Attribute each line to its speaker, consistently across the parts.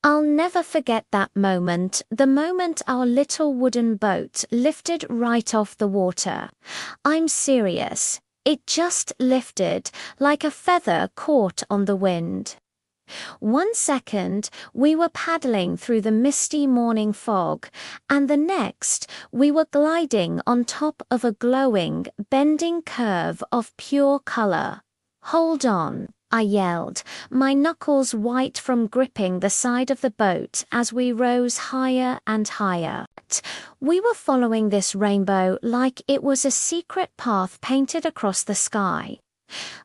Speaker 1: I'll never forget that moment, the moment our little wooden boat lifted right off the water. I'm serious. It just lifted, like a feather caught on the wind. 1 second, we were paddling through the misty morning fog, and the next, we were gliding on top of a glowing, bending curve of pure color. "Hold on," I yelled, my knuckles white from gripping the side of the boat as we rose higher and higher. We were following this rainbow like it was a secret path painted across the sky.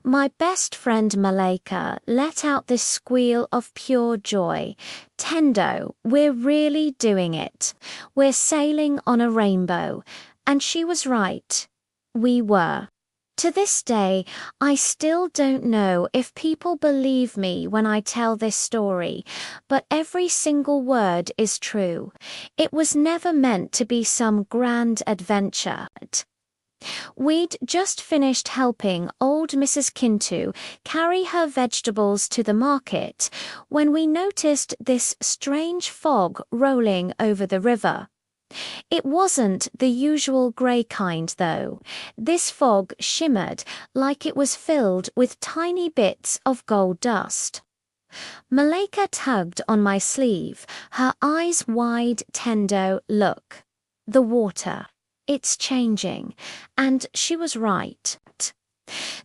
Speaker 1: My best friend Malaika let out this squeal of pure joy. "Tendo, we're really doing it. We're sailing on a rainbow." And she was right. We were. To this day, I still don't know if people believe me when I tell this story, but every single word is true. It was never meant to be some grand adventure. We'd just finished helping old Mrs. Kintu carry her vegetables to the market when we noticed this strange fog rolling over the river. It wasn't the usual grey kind, though. This fog shimmered like it was filled with tiny bits of gold dust. Malaika tugged on my sleeve, her eyes wide. "Tendo, look. The water. It's changing." And she was right.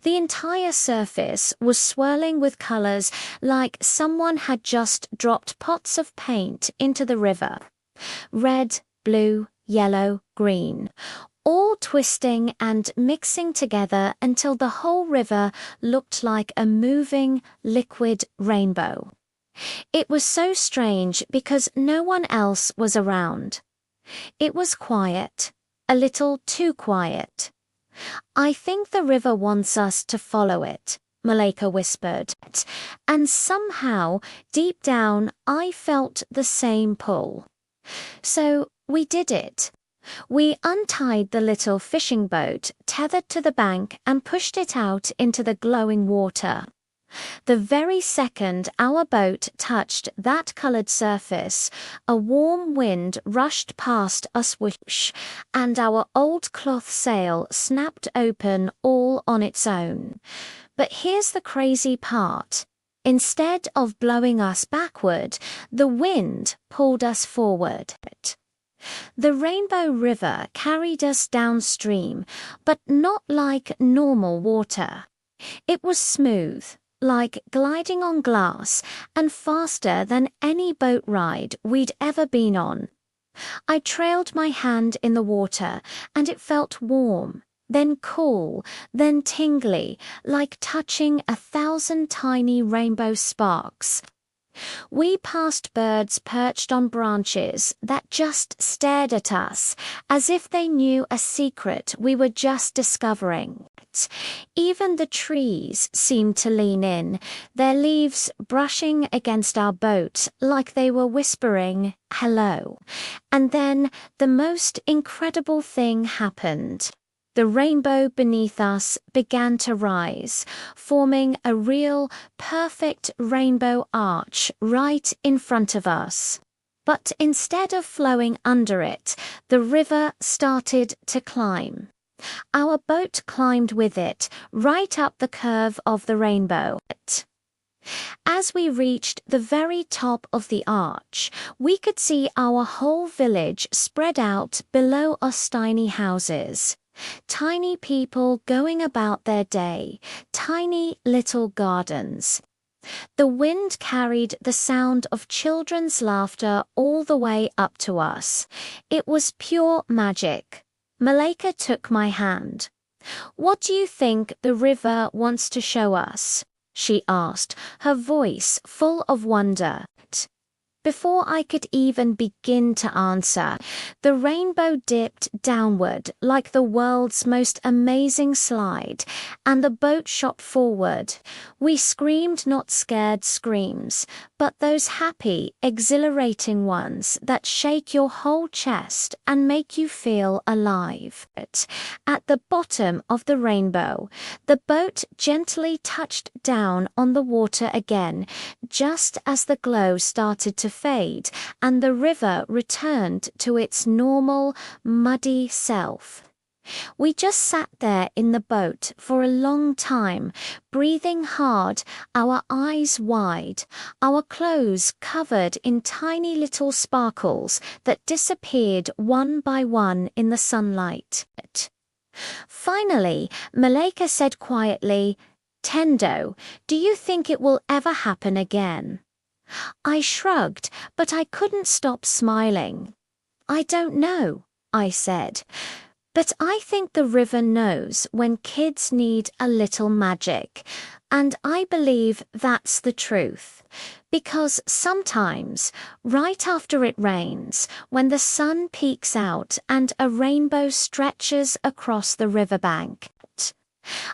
Speaker 1: The entire surface was swirling with colors like someone had just dropped pots of paint into the river. Red, blue, yellow, green, all twisting and mixing together until the whole river looked like a moving, liquid rainbow. It was so strange because no one else was around. It was quiet. A little too quiet. "I think the river wants us to follow it," Malaika whispered, and somehow, deep down, I felt the same pull. So we did it. We untied the little fishing boat tethered to the bank and pushed it out into the glowing water. The very second our boat touched that colored surface, a warm wind rushed past us whoosh, and our old cloth sail snapped open all on its own. But here's the crazy part. Instead of blowing us backward, the wind pulled us forward. The Rainbow River carried us downstream, but not like normal water. It was smooth, like gliding on glass, and faster than any boat ride we'd ever been on. I trailed my hand in the water, and it felt warm, then cool, then tingly, like touching 1,000 tiny rainbow sparks. We passed birds perched on branches that just stared at us, as if they knew a secret we were just discovering. Even the trees seemed to lean in, their leaves brushing against our boat like they were whispering, "Hello." And then the most incredible thing happened. The rainbow beneath us began to rise, forming a real, perfect rainbow arch right in front of us. But instead of flowing under it, the river started to climb. Our boat climbed with it, right up the curve of the rainbow. As we reached the very top of the arch, we could see our whole village spread out below us, tiny houses. Tiny people going about their day, tiny little gardens. The wind carried the sound of children's laughter all the way up to us. It was pure magic. Malaika took my hand. "What do you think the river wants to show us?" she asked, her voice full of wonder. Before I could even begin to answer, the rainbow dipped downward like the world's most amazing slide, and the boat shot forward. We screamed not scared screams, but those happy, exhilarating ones that shake your whole chest and make you feel alive. At the bottom of the rainbow, the boat gently touched down on the water again, just as the glow started to fade and the river returned to its normal, muddy self. We just sat there in the boat for a long time, breathing hard, our eyes wide, our clothes covered in tiny little sparkles that disappeared one by one in the sunlight. Finally, Malaika said quietly, "Tendo, do you think it will ever happen again?" I shrugged, but I couldn't stop smiling. "I don't know," I said. "But I think the river knows when kids need a little magic, and I believe that's the truth. Because sometimes, right after it rains, when the sun peeks out and a rainbow stretches across the riverbank,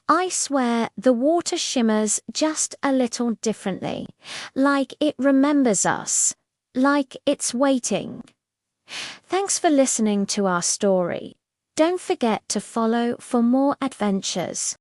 Speaker 1: I swear the water shimmers just a little differently, like it remembers us, like it's waiting." Thanks for listening to our story. Don't forget to follow for more adventures.